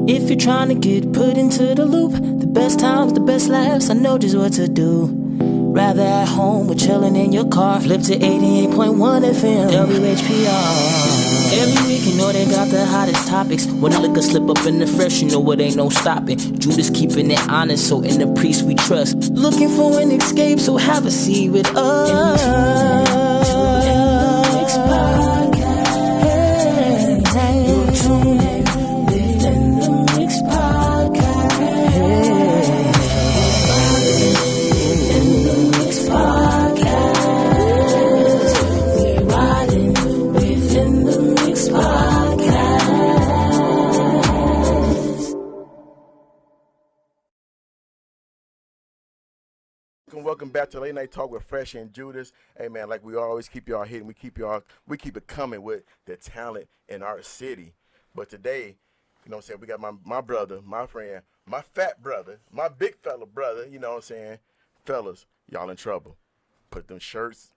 If you're trying to get put into the loop, the best times, the best laughs, I know just what to do. Rather at home or chilling in your car, flip to 88.1 FM, WHPR. Every week, you know they got the hottest topics. When the liquor slip up in the fresh, you know it ain't no stopping. Judas keeping it honest, so in the priest we trust. Looking for an escape, so have a seat with us. You're tuned in within the Mix Podcast. In the Mix Podcast. We're riding within the Mix Podcast. Welcome back to Late Night Talk with Fresh and Judas. Hey man, like we always keep y'all hitting, we keep it coming with the talent in our city. But today, you know what I'm saying, we got my brother, my friend, my fat brother, my big fella brother, you know what I'm saying? Fellas, y'all in trouble. Put y'all shirts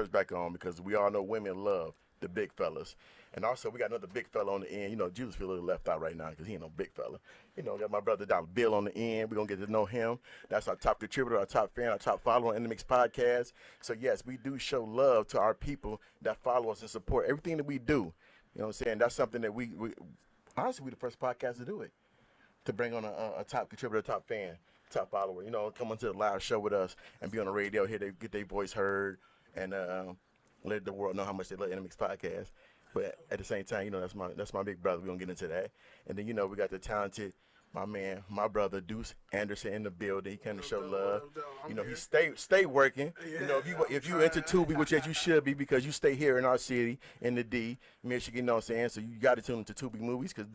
back on because we all know women love the big fellas. And also, we got another big fella on the end. You know, Judas feel a little left out right now because he ain't no big fella. You know, got my brother down Bill on the end. We're going to get to know him. That's our top contributor, our top fan, our top follower on the Mix Podcast. So, yes, we do show love to our people that follow us and support everything that we do. You know what I'm saying? That's something that we honestly, we the first podcast to do it, to bring on a top contributor, top fan, top follower. You know, come onto the live show with us and be on the radio, hear they get their voice heard, and let the world know how much they love the Mix Podcast. But at the same time, you know, that's my big brother. We're going to get into that. And then, you know, we got the talented, my man, my brother, Deuce Anderson in the building. He came to show love. You know, he stay working. Yeah. You know, if you into Tubi, which as you should be because you stay here in our city, in the D, Michigan, you know what I'm saying? So you got to tune into Tubi movies because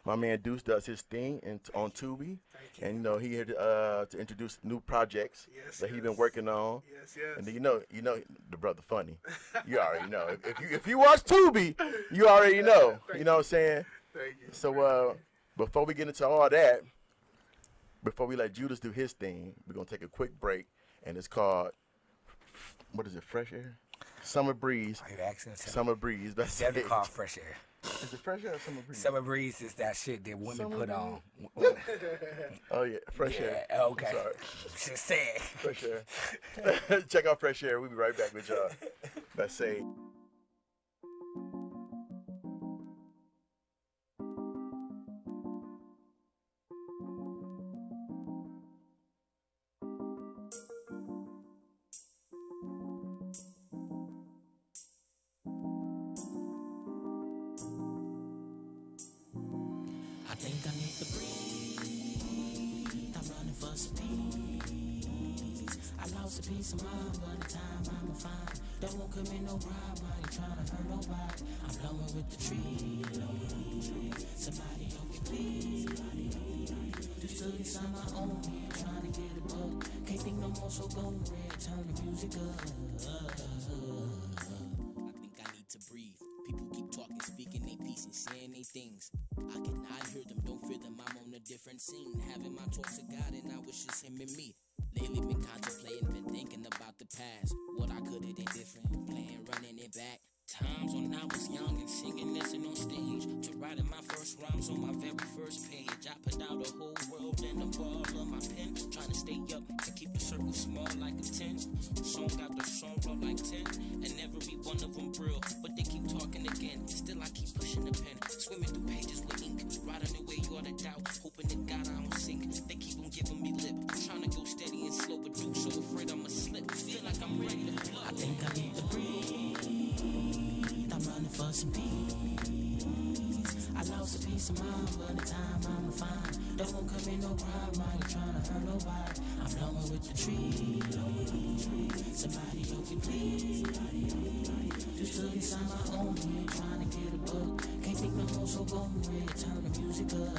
my man Deuce does his thing on Tubi. And, you know, he here to introduce new projects that he's been working on. Yes. And then, you know, the brother funny. You already know. If you watch Tubi, you already know. You know what I'm saying? Thank you. So, before we get into all that, before we let Judas do his thing, we're going to take a quick break, and it's called, what is it, Fresh Air? Summer Breeze. Are you asking Summer Breeze. That's it. It's called Fresh Air. Is it Fresh Air or Summer Breeze? Summer Breeze is that shit that women put on. Oh, yeah, Fresh Air. Okay. I'm sorry. Just say it. Fresh Air. Check out Fresh Air. We'll be right back with y'all. Let's say. I think I need to breathe. I'm running for some peace. I lost a piece of mind, but the time I'm fine. Don't want to commit no crime, I ain't trying to hurt nobody. I'm blowing with the trees. Somebody help me please. Just stood inside my own head, trying to get a book. Can't think no more, so go red, turn the music up. I think I need to breathe. People keep talking, speaking their piece and saying their things. I cannot hear them, don't fear them, I'm on a different scene. Having my talks to God and I wish it's him and me. Lately been contemplating, been thinking about the past. What I could have did different, playing, running it back. Times when I was young and singing, listen on stage. To writing my first rhymes on my very first page. I put out a whole world in the ball of my pen. Trying to stay up and keep the circle small like a 10. Song after song flow like 10. And every one of them brill, but they keep talking again. Still I keep pushing the pen. Swimming through pages with ink. Riding away all the doubt. Hoping to God I don't sink. They keep on giving me lip. Trying to go steady and slow, but do so afraid I'ma slip. Feel like I'm ready to blow. I think I need to breathe. I'm running for some peace. I lost a piece of mind, but the time I'm fine. Don't want to commit no crime, I ain't trying to hurt nobody. I'm blowing with the trees. Somebody help me please. Just stood inside my own head, trying to get a book. Can't think no more, so go red, turn the music up.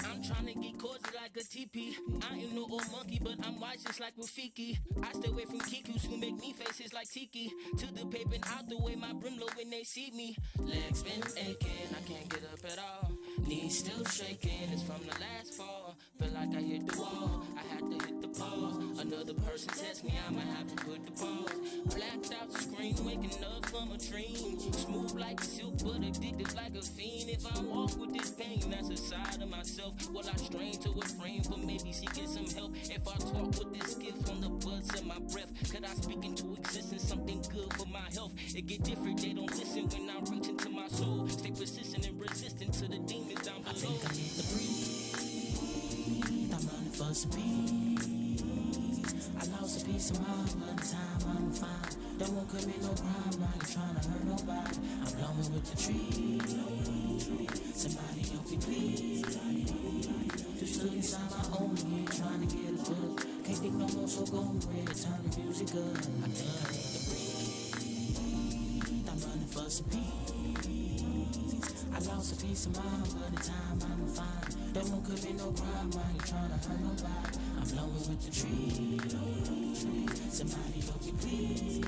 I'm trying to get cozy like a TP. I ain't no old monkey, but I'm wise just like Rafiki. I stay away from Kikus who make me faces like Tiki. To the paper and out the way, my brim low when they see me. Legs been aching, I can't get up at all. Knees still shaking, it's from the last fall. Feel like I hit the wall, I had to hit the pause. Another person test me, I'ma have to put the pause. Blacked out screen, waking up from a dream. Smooth like silk, but addicted like a fiend. If I walk with this pain that's inside of myself. Will I strain to refrain from maybe seeking some help? If I talk with this gift on the buds of my breath, could I speak into existence something good for my health? It get different, they don't listen when I reach into my soul. Stay persistent and resistant to the demons down below. I think I need to breathe. I'm running for some peace. I lost a piece of mind by the time I'm fine. Don't want to commit no crime, I ain't trying to hurt nobody. I'm blowing with the trees. Somebody help me please. Just stood inside my own head trying to get a book. Can't think no more, so go red, turn the music up. I think I need to breathe. I'm running for some peace. I lost a piece of mind by the time I'm fine. Don't want to commit no crime, I ain't trying to hurt nobody. I'm blowing with the trees. Somebody help me please.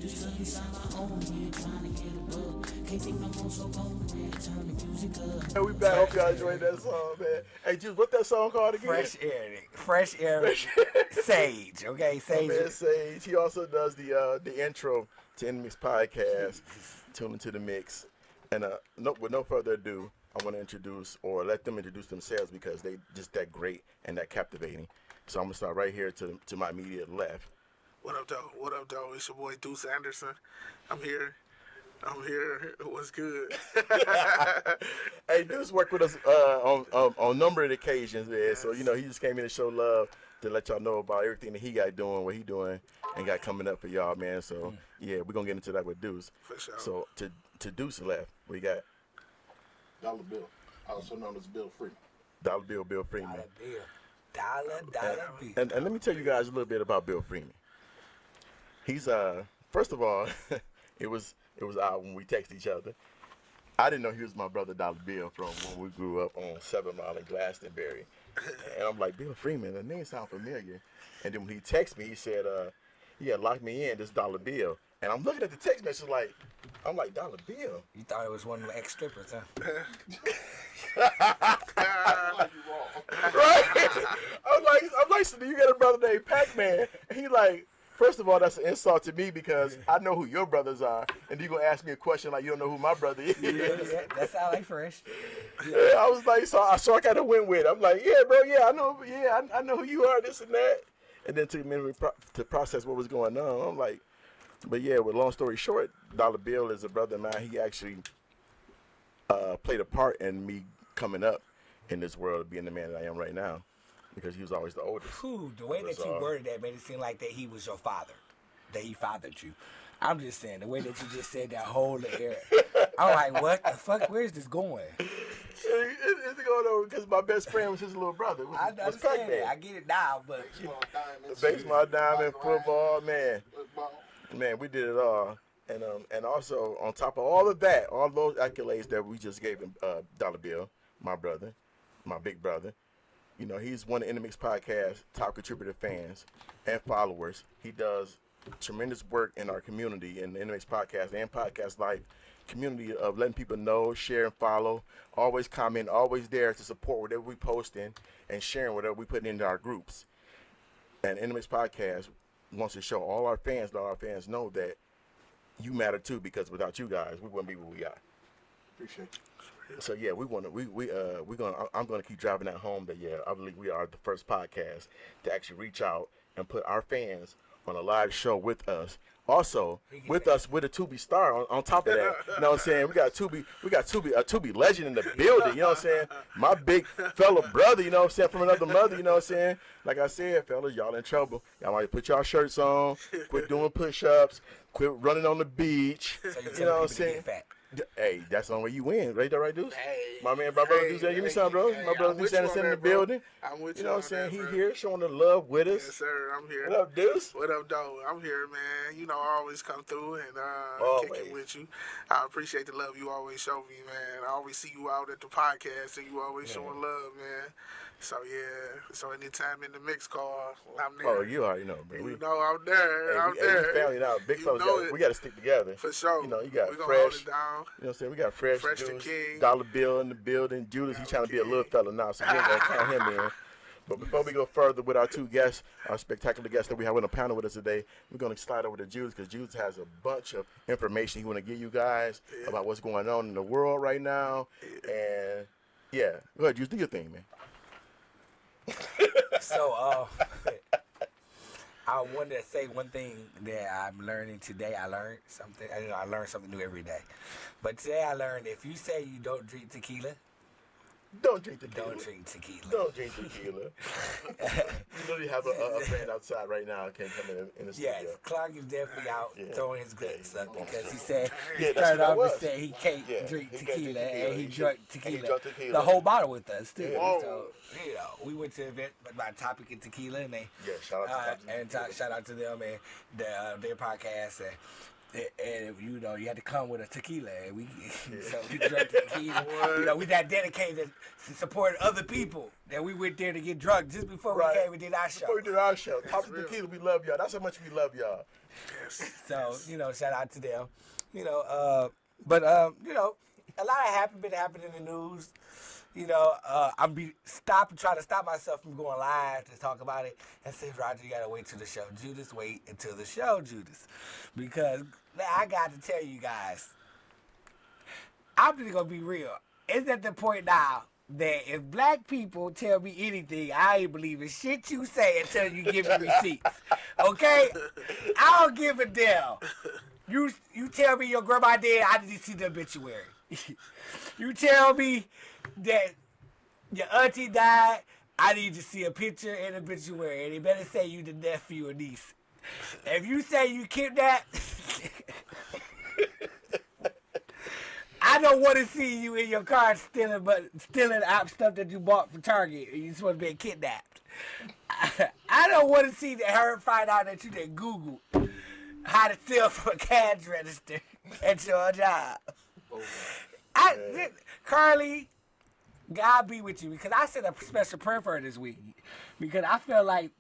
Just stood inside my own head trying to get a book. Can't think no more, so go red, turn the music up. Hey, we back. Hope y'all enjoyed that song, man. Hey, Juice, what that song called again? Fresh air, nigga. Fresh air. Sage, okay? Sage. My man Sage. He also does the intro to Enemy's podcast, Tune Into the Mix. And with no further ado, I want to introduce, or let them introduce themselves because they just that great and that captivating. So I'm going to start right here to my immediate left. What up, though? What up, though? It's your boy, Deuce Anderson. I'm here. What's good? Hey, Deuce worked with us on a number of occasions, man. Yes. So, he just came in to show love to let y'all know about everything that he got doing, what he doing, and got coming up for y'all, man. So, yeah, we're going to get into that with Deuce. For sure. So, to Deuce left, we got Dollar Bill, also known as Bill Freeman. Dollar Bill Freeman. Dollar bill. And let me tell you guys a little bit about Bill Freeman. He's first of all, it was out when we texted each other. I didn't know he was my brother Dollar Bill from when we grew up on 7 Mile in Glastonbury. And I'm like, Bill Freeman, the name sound familiar. And then when he texted me, he said, yeah, lock me in, this Dollar Bill. And I'm looking at the text message I'm like, Dollar Bill? You thought it was one of the ex-strippers, huh? Right? I'm like, so you got a brother named Pac-Man? And he like, first of all, that's an insult to me because I know who your brothers are. And you going to ask me a question like you don't know who my brother is. Yeah, that sound like fresh. Yeah, I was like, so I kind of went with it. I'm like, yeah, bro, yeah, I know who you are, this and that. And then took a minute to process what was going on. I'm like, but yeah, with long story short, Dollar Bill is a brother of mine. He actually played a part in me coming up in this world of being the man that I am right now because he was always the oldest. Whew, the way that you worded that made it seem like that he was your father, that he fathered you. I'm just saying, the way that you just said that whole area, I'm like, what the fuck? Where is this going? It's going over because my best friend was his little brother. I understand that. I get it now, but Baseball, diamond, football, man. Man, we did it all. And also, on top of all of that, all those accolades that we just gave him, Dollar Bill, my brother, my big brother, he's one of Enemy's podcast top contributor fans and followers. He does tremendous work in our community, in the Enemy's podcast and podcast life community of letting people know, share, and follow. Always comment, always there to support whatever we posting and sharing whatever we put into our groups. And Enemy's podcast wants to show all our fans, let our fans know that you matter too, because without you guys, we wouldn't be where we are. Appreciate you. So yeah, I'm gonna keep driving that home that I believe we are the first podcast to actually reach out and put our fans on a live show with us. Also, with us with a Tubi star on top of that. You know what I'm saying? We got a Tubi legend in the building, you know what I'm saying? My big fellow brother, you know what I'm saying, from another mother, you know what I'm saying? Like I said, fellas, y'all in trouble. Y'all might put y'all shirts on, quit doing push-ups, quit running on the beach. So you know what I'm saying? Hey, that's the only way you win. Right there, right, Deuce? My man, my brother Deuce, give me some, bro. My brother Deuce Anderson in the building. I'm with you. You know what I'm saying? He here showing the love with us. Yes, sir. I'm here. What up, Deuce? What up, though? I'm here, man. I always come through and kick it with you. I appreciate the love you always show me, man. I always see you out at the podcast and you always showing love, man. So, yeah. So, anytime in the mix call, I'm there. Oh, you already know, bro. I'm there. Hey, I'm there. We family now. Big fellas, we got to stick together. For sure. You got we gonna Fresh. hold it down. You know what I'm saying? We got Fresh the Juice, King. Dollar Bill in the building. Judas, he trying to be a little fella now, so we ain't going to count him in. But before we go further with our two guests, our spectacular guests that we have on the panel with us today, we're going to slide over to Judas because Judas has a bunch of information he want to give you guys about what's going on in the world right now. And yeah, go ahead, Judas, do your thing, man. So, I wanted to say one thing that I'm learning today. I learned something. I learn something new every day. But today I learned if you say you don't drink tequila, don't drink tequila. Don't drink tequila. Don't drink tequila. You literally have a friend outside right now can't come in the studio. Yes, Clark is definitely out throwing his guts up because he said Yeah, he started off and was. said he can't drink he can't tequila, drink tequila. and he He drank should- tequila. he drank tequila. The whole bottle with us too. Yeah. So we went to an event about topic in tequila, and they shout out to shout out to them and their podcast and you had to come with a tequila, and we so we drank tequila. We that dedicated to support other people that we went there to get drunk just before we came and did our show. Before we did our show, Top of Tequila, we love y'all. That's how much we love y'all. So shout out to them. But a lot been happening in the news. I'm trying to stop myself from going live to talk about it. And say, Roger, you gotta wait till the show. Judas, wait until the show, Judas, because now I got to tell you guys, I'm just gonna be real. It's at the point now that if black people tell me anything, I ain't believing shit you say until you give me receipts. Okay? I don't give a damn. You tell me your grandma dead, I need to see the obituary. You tell me that your auntie died, I need to see a picture and obituary. And they better say you the nephew or niece. If you say you kidnapped, I don't want to see you in your car stealing stuff that you bought from Target and you supposed to be kidnapped. I don't want to see her find out that you did Google how to steal from a cash register at your job. Carly, God be with you, because I said a special prayer for her this week because I feel like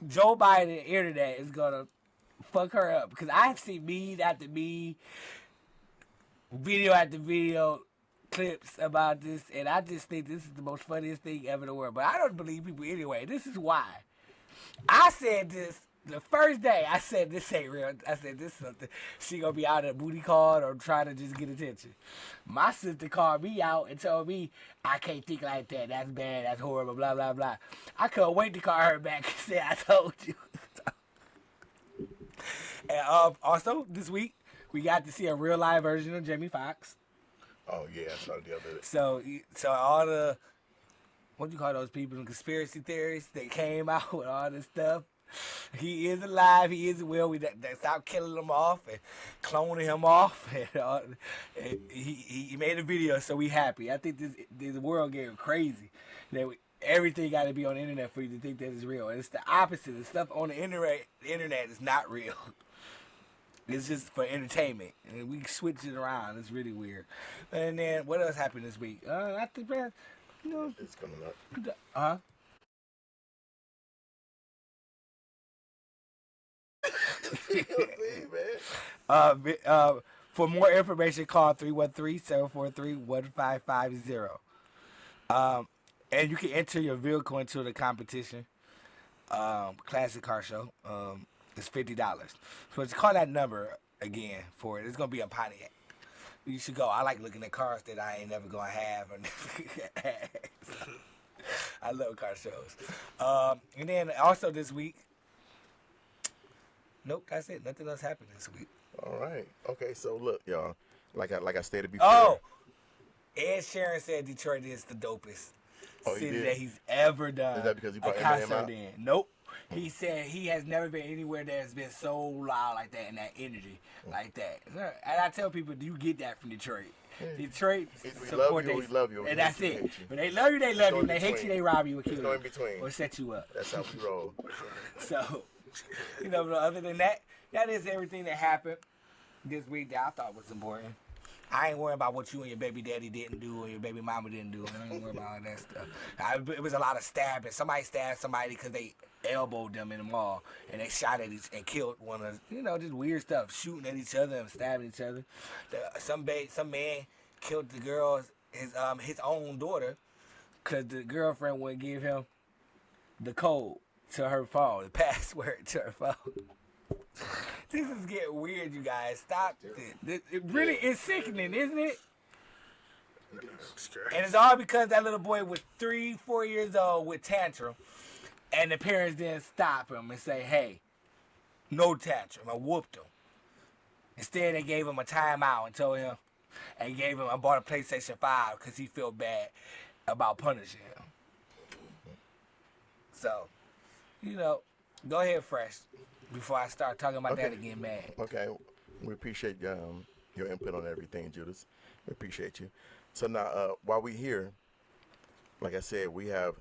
Joe Biden and the internet is gonna fuck her up because I've seen meme after meme, video after video clips about this, and I just think this is the most funniest thing ever in the world. But I don't believe people anyway. This is why. I said this the first day. I said this ain't real. I said this is something she gonna be out at a booty call or trying to just get attention. My sister called me out and told me I can't think like that. That's bad. That's horrible. Blah blah blah. I couldn't wait to call her back and say I told you. And also this week we got to see a real live version of Jamie Foxx. Oh yeah, I saw the other day. So all the what do you call those people in conspiracy theories? They came out with all this stuff. He is alive. He is well. We stop killing him off and cloning him off. And he made a video, so we happy. I think this world getting crazy. That everything got to be on the internet for you to think that it's real. And it's the opposite. The stuff on the internet is not real. It's just for entertainment, and we switch it around. It's really weird. And then what else happened this week? I think it's coming up. For more information, call 313-743-1550. And you can enter your vehicle into the competition. Classic car show. It's $50. So just call that number again for it. It's gonna be a Pontiac. You should go. I like looking at cars that I ain't never gonna have. Or so, I love car shows. And then also this week. Nope, that's it. Nothing else happened this week. All right. Okay. So look, y'all. Like I stated before. Oh, Ed Sheeran said Detroit is the dopest city that he's ever done. Is that because he brought a Eminem concert out? in? Nope. He said he has never been anywhere that has been so loud like that and that energy like that. And I tell people, do you get that from Detroit? Detroit support we love you. And that's it. When they love you, they love you. When they hate you, they rob you or kill you. In between. Or set you up. That's how we roll. So, other than that, that is everything that happened this week that I thought was important. I ain't worried about what you and your baby daddy didn't do or your baby mama didn't do. I ain't worried about all that stuff. It was a lot of stabbing. Somebody stabbed somebody because they elbowed them in the mall and they shot at each and killed one of just weird stuff, shooting at each other and stabbing each other. Some man killed the girl, his own daughter, because the girlfriend wouldn't give him the code to her phone, the password to her phone. This is getting weird, you guys. Stop this. It really is sickening, isn't it? And it's all because that little boy was 3-4 years old with tantrum, and the parents didn't stop him and say, hey, no tantrum. I whooped him. Instead, they gave him a timeout and told him, and gave him, I bought a PlayStation 5 because he felt bad about punishing him. So, go ahead, Fresh, before I start talking about that again, man. Okay, we appreciate your input on everything, Judas. We appreciate you. So now, while we're here, like I said, we have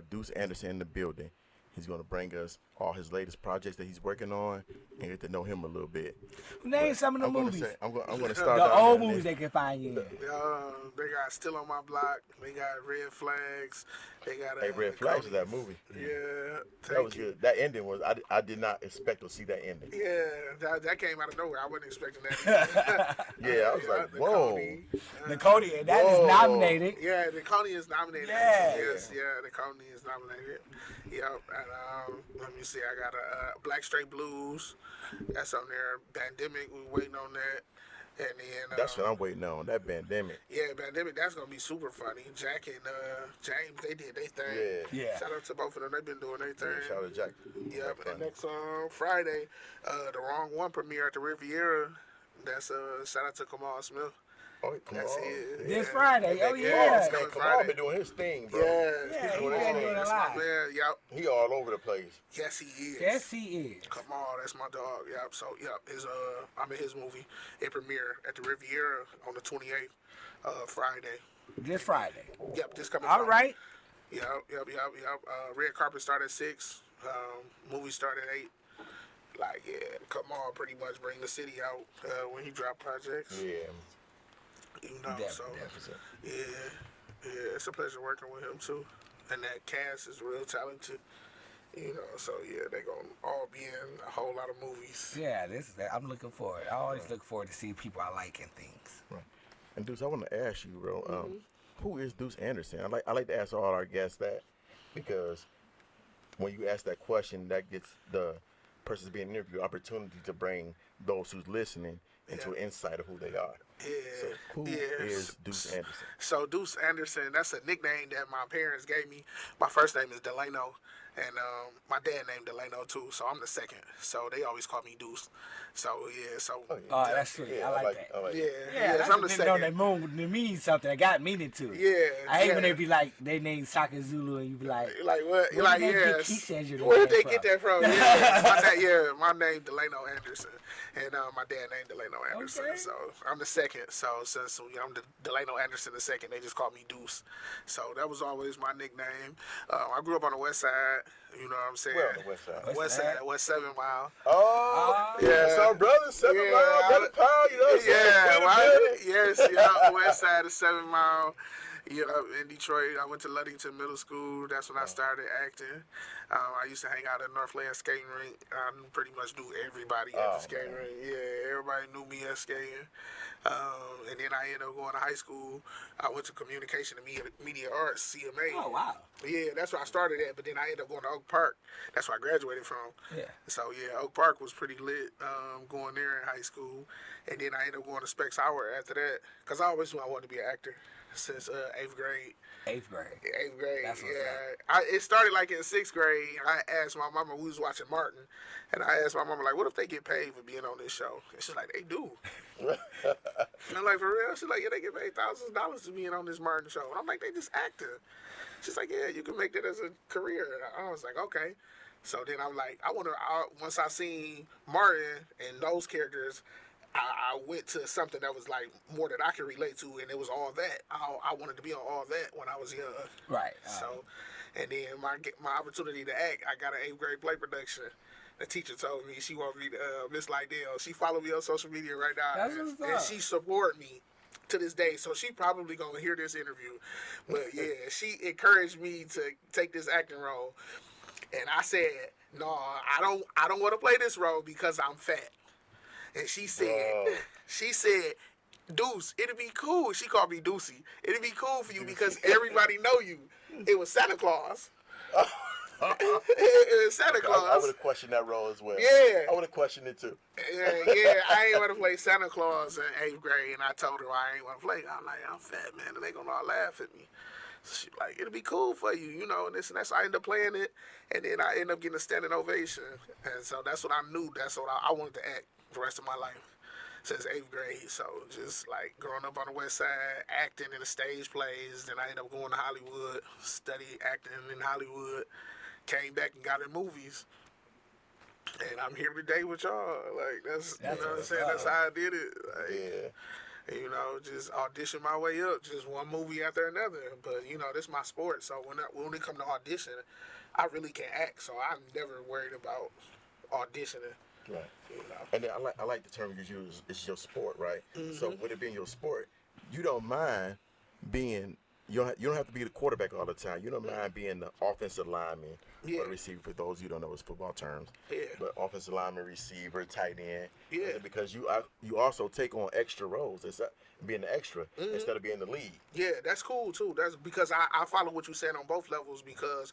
Deuce Anderson in the building. He's going to bring us all his latest projects that he's working on and get to know him a little bit. Name some of the movies. I'm going to start the old movies they can find you in. They got Still on My Block. They got Red Flags. They got Red Flags is that movie. Yeah, that was good. That ending was I did not expect to see that ending. Yeah, that came out of nowhere. I wasn't expecting that. Yeah, I was like, whoa. The Cody, that is nominated. Yeah, the Coney is nominated. Yeah. Yes, the Coney is nominated. Yep, and let me see. I got a Black Straight Blues. That's on there. Pandemic. We're waiting on that. And then that's what I'm waiting on. That Pandemic. Yeah, Pandemic. That's gonna be super funny. Jack and James, they did their thing. Yeah. Shout out to both of them. They've been doing their thing. Yeah, shout out to Jack. Yep. And next Friday, The Wrong One premiere at the Riviera. That's shout out to Kamal Smith. Oh, come That's on. it. This Friday. Oh, yeah. Kamal been doing his thing, bro. Yeah, he's been doing a lot. Man, yep. He all over the place. Yes, he is. Yes, he is. Kamal, that's my dog. Yep. So, I'm in his movie. It premiere at the Riviera on the 28th, Friday. This Friday. Yep, this coming All Friday. right. Yep. Red carpet start at 6. Movie start at 8. Like, yeah, Kamal pretty much bring the city out when he drop projects. Yeah. Yeah, it's a pleasure working with him too, and that cast is real talented. So yeah, they gonna all be in a whole lot of movies. Yeah, I'm looking forward. I always look forward to see people I like and things. Right. And Deuce, I want to ask you, bro, who is Deuce Anderson? I like to ask all our guests that, because when you ask that question, that gets the person's being interviewed opportunity to bring those who's listening into an insight of who they are. Yeah. So who is Deuce Anderson? So Deuce Anderson, that's a nickname that my parents gave me. My first name is Delano, and my dad named Delano too, so I'm the second. So they always call me Deuce. So yeah, that's sweet. Yeah, I like that. Yeah, that's I'm the second. That means something. It got meaning to it. Yeah. I hate when they be like, they name Saka Zulu, and you be like what? Where Like, did they yeah. get Keisha Where did they get that from? Yeah. My name Delano Anderson, and my dad named Delano Anderson. Okay. So I'm the second. So since I'm the Delano Anderson the second, they just call me Deuce. So that was always my nickname. I grew up on the west side. You know what I'm saying? Where on the west side? West side, West 7 Mile. Oh, yeah. That's our brother, 7 Mile, brother Powell, you know what I'm saying? Right? Yes, west side of 7 Mile. In Detroit, I went to Ludington Middle School. That's when I started acting. I used to hang out at Northland Skating Rink. I pretty much knew everybody at the skating rink. Yeah, everybody knew me at skating. And then I ended up going to high school. I went to Communication and Media Arts, CMA. Oh, wow. Yeah, that's where I started at. But then I ended up going to Oak Park. That's where I graduated from. Yeah. So, yeah, Oak Park was pretty lit going there in high school. And then I ended up going to Specs Howard after that. Because I always knew I wanted to be an actor since 8th grade. 8th grade. 8th grade, That's what's it started like in 6th grade. I asked my mama, we was watching Martin, and I asked my mama, like, what if they get paid for being on this show? And she's like, they do. And I'm like, for real? She's like, yeah, they get paid $thousands for being on this Martin show. And I'm like, they just acting. She's like, yeah, you can make that as a career. And I was like, okay. So then I'm like, once I seen Martin and those characters, I went to something that was like more that I could relate to, and it was All That. I wanted to be on All That when I was young. Right. So, and then my opportunity to act, I got an 8th grade play production. The teacher told me she wanted me to Miss Lydell. She followed me on social media right now, and she support me to this day. So she probably gonna hear this interview, but yeah, she encouraged me to take this acting role, and I said, no, I don't want to play this role because I'm fat. And she said, Deuce, it'd be cool. She called me Deucey. It'd be cool for you because everybody know you. It was Santa Claus. Santa Claus. I would have questioned that role as well. Yeah. I would have questioned it too. Yeah, I ain't want to play Santa Claus in 8th grade, and I told her I ain't want to play. I'm like, I'm fat, man, and they gonna all laugh at me. She like, it'll be cool for you, you know, and this and that. So I ended up playing it, and then I ended up getting a standing ovation. And so that's what I knew. That's what I wanted to act the rest of my life since 8th grade. So just like growing up on the West Side, acting in the stage plays. Then I ended up going to Hollywood, studied acting in Hollywood, came back and got in movies. And I'm here today with y'all. Like, that's you know what I'm saying? That's how I did it. Like, yeah. You know, just audition my way up, just one movie after another. But, you know, this is my sport. So when it come to audition, I really can act. So I'm never worried about auditioning. Right. You know? And then I like the term you use, it's your sport, right? So with it being your sport, you don't mind being, you don't have to be the quarterback all the time. You don't mind being the offensive lineman or receiver, for those you don't know it's football terms. Yeah. But offensive lineman, receiver, tight end. Yeah. Because you also take on extra roles. It's being the extra instead of being the lead. Yeah, that's cool too. That's because I follow what you're saying on both levels because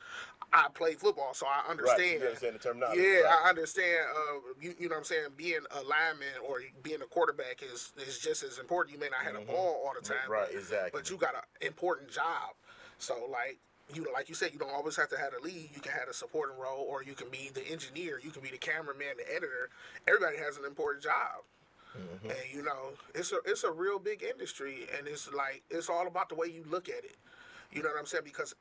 I played football, so I understand. Right, so you understand the terminology. Yeah, right. I understand. You know what I'm saying? Being a lineman or being a quarterback is just as important. You may not have the ball all the time. Right, exactly. But you got an important job. So like, you know, like you said, you don't always have to have the lead. You can have a supporting role, or you can be the engineer. You can be the cameraman, the editor. Everybody has an important job. And you know, it's a real big industry, and it's like it's all about the way you look at it. You know what I'm saying? Because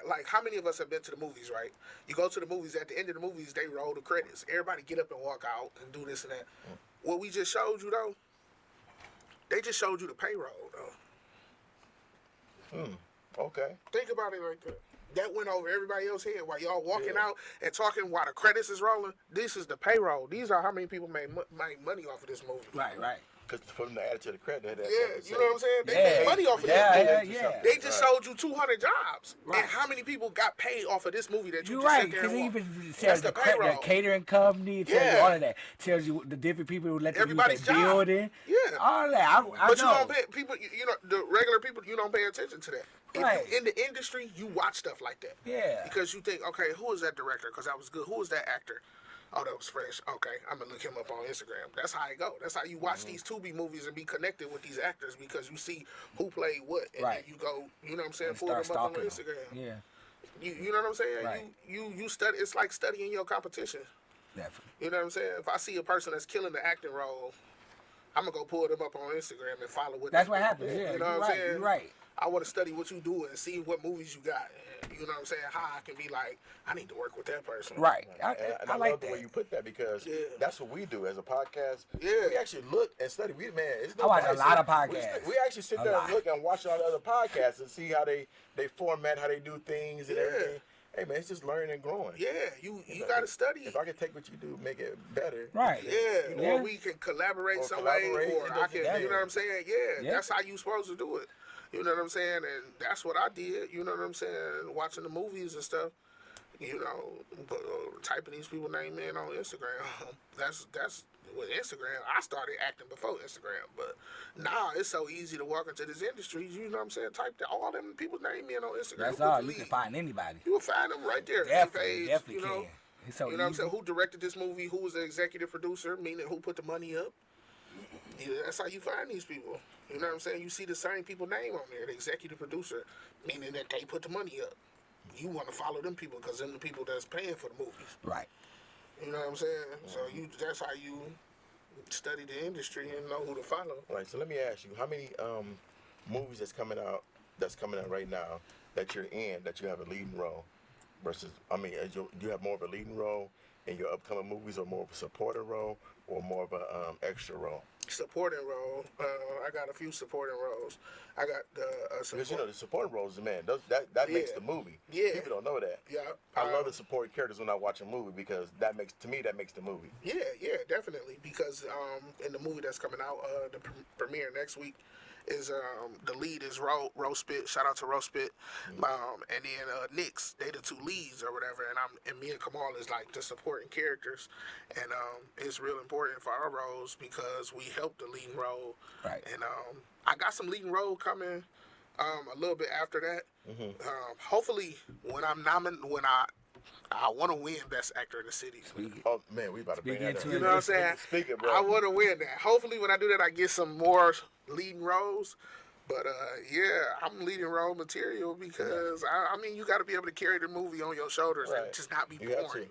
like, how many of us have been to the movies, right? You go to the movies, at the end of the movies, they roll the credits. Everybody get up and walk out and do this and that. What we just showed you though, they just showed you the payroll though. Okay. Think about it like that. That went over everybody else's head while y'all walking out and talking while the credits is rolling. This is the payroll. These are how many people made money off of this movie. Right. Because for them to add to the credit, you know what I'm saying? They made money off of this movie. They just showed you 200 jobs. Right. And how many people got paid off of this movie that you just sit there and because watch? even tells the catering company, it tells you all of that. Tells you the different people who let them use their building. Yeah. All that. I but know. You don't pay people, you know, the regular people, you don't pay attention to that. Right. If you in the industry, you watch stuff like that. Yeah. Because you think, okay, who is that director? Because that was good. Who is that actor? Oh, that was fresh. Okay, I'm going to look him up on Instagram. That's how it go. That's how you watch these Tubi movies and be connected with these actors, because you see who played what. And then you go, you know what I'm saying, pull them up on Instagram. Yeah. You know what I'm saying? Right. You study. It's like studying your competition. Definitely. You know what I'm saying? If I see a person that's killing the acting role, I'm going to go pull them up on Instagram and follow what That's what happens, yeah. You know what I'm saying? You're right. I want to study what you do and see what movies you got. And, you know what I'm saying? How I can be like, I need to work with that person. Right. And I like love the way you put that, because that's what we do as a podcast. Yeah. We actually look and study. It's no I watch a price. lot of podcasts. We actually sit there and look and watch all the other podcasts and see how they format, how they do things and everything. Hey, man, it's just learning and growing. Yeah, you got to study. If I can take what you do, make it better. Right. Yeah, or we can collaborate some way, or I can, you know what I'm saying? Yeah, that's how you supposed to do it. You know what I'm saying? And that's what I did. You know what I'm saying? Watching the movies and stuff. You know, but typing these people's name in on Instagram. That's with Instagram. I started acting before Instagram, but now it's so easy to walk into this industry. You know what I'm saying? Type all them people's name in on Instagram. That's all. You can find anybody. You will find them right there. Definitely Page, can. You know it's so what I'm saying? Who directed this movie? Who was the executive producer? Meaning who put the money up? Yeah, that's how you find these people. You know what I'm saying? You see the same people name on there, the executive producer, meaning that they put the money up. You want to follow them people because them the people that's paying for the movies. Right. You know what I'm saying? So that's how you study the industry and know who to follow. Right. So let me ask you, how many movies that's coming out right now that you're in, that you have a leading role, versus, do you have more of a leading role in your upcoming movies, or more of a supporting role, or more of a extra role? Supporting role. I got a few supporting roles. I got because the supporting roles, man, that makes the movie. Yeah. People don't know that. Yeah. I love the supporting characters when I watch a movie, because that makes the movie. Yeah, definitely. Because in the movie that's coming out, the premiere next week, is the lead is Rospit. Shout out to Rospit. And then Nix, they the two leads or whatever, and me and Kamal is like the supporting characters, and it's real important for our roles because we help the leading role. Right. And I got some leading role coming A little bit after that. Hopefully, when I'm I want to win Best Actor in the City. Oh man, we about to bring that up. You know what I'm saying? Speak it, bro. I want to win that. Hopefully, when I do that, I get some more leading roles. But yeah, I'm leading role material because I mean, you got to be able to carry the movie on your shoulders and just not be boring.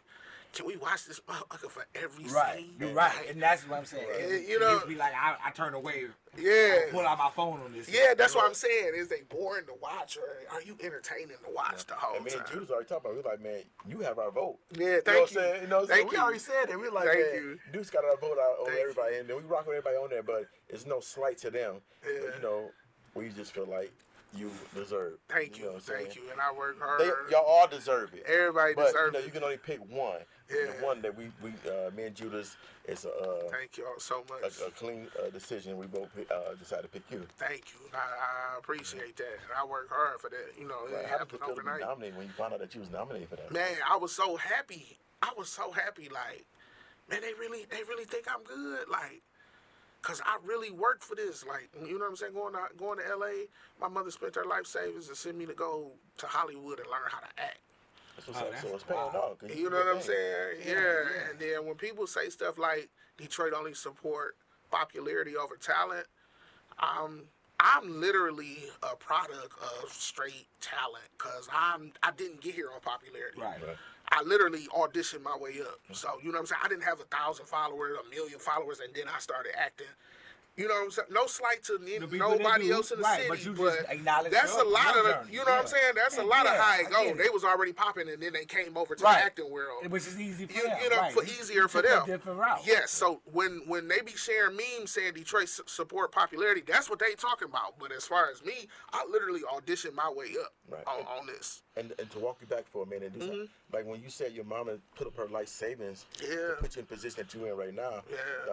Can we watch this motherfucker for every scene? You're right, and that's what I'm saying. You know, be like I turn away. Yeah, pull out my phone on this. Yeah, that's what I'm saying. Is they boring to watch, or are you entertaining to watch the whole time? Me and Judas already talked about it. We're like, man, you have our vote. Yeah, thank you. You know what I'm saying? We already said it. We're like, man, Deuce got our vote out on everybody, and then we rock with everybody on there, but it's no slight to them. Yeah. But, you know, we just feel like you deserve. Thank you, thank you, and I work hard. Y'all all deserve it. Everybody deserves it. You can only pick one. Yeah. The one that we me and Judas, it's thank you all so much. A clean decision. We both decided to pick you. Thank you. I appreciate that. I work hard for that. You know, it happened overnight. Nominated when you found out that you was nominated for that. Man, I was so happy. Like, man, they really think I'm good. Like, cause I really worked for this. Like, you know what I'm saying? Going to LA, my mother spent her life savings to send me to go to Hollywood and learn how to act. So it's paying off. You know what I'm saying? Yeah. And then when people say stuff like Detroit only support popularity over talent, I'm literally a product of straight talent because I didn't get here on popularity. Right. I literally auditioned my way up. So, you know what I'm saying? I didn't have 1,000 followers, 1 million followers, and then I started acting. You know what I'm saying? No slight to nobody else in the city, but that's a lot of, you know what I'm saying? That's a lot of how it goes. They was already popping, and then they came over to the acting world. Which is easy for them. You know, easier for them. A different route. Yes, so when they be sharing memes saying Detroit support popularity, that's what they talking about. But as far as me, I literally auditioned my way up on this. And to walk you back for a minute, like when you said your mama put up her life savings to put you in the position that you're in right now,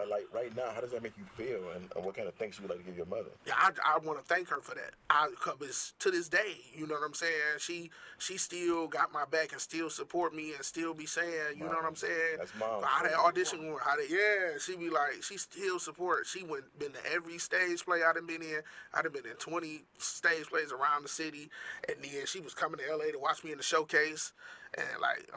like right now, how does that make you feel, and what kind of thanks you would like to give your mother? Yeah, I want to thank her for that. Cause to this day, you know what I'm saying? She still got my back and still support me and still be saying, you know what I'm saying? That's mom. How they audition with her, she be like, she still support. She been to every stage play I done been in. I done been in 20 stage plays around the city, and then she was coming to LA to watch me in the showcase, and like,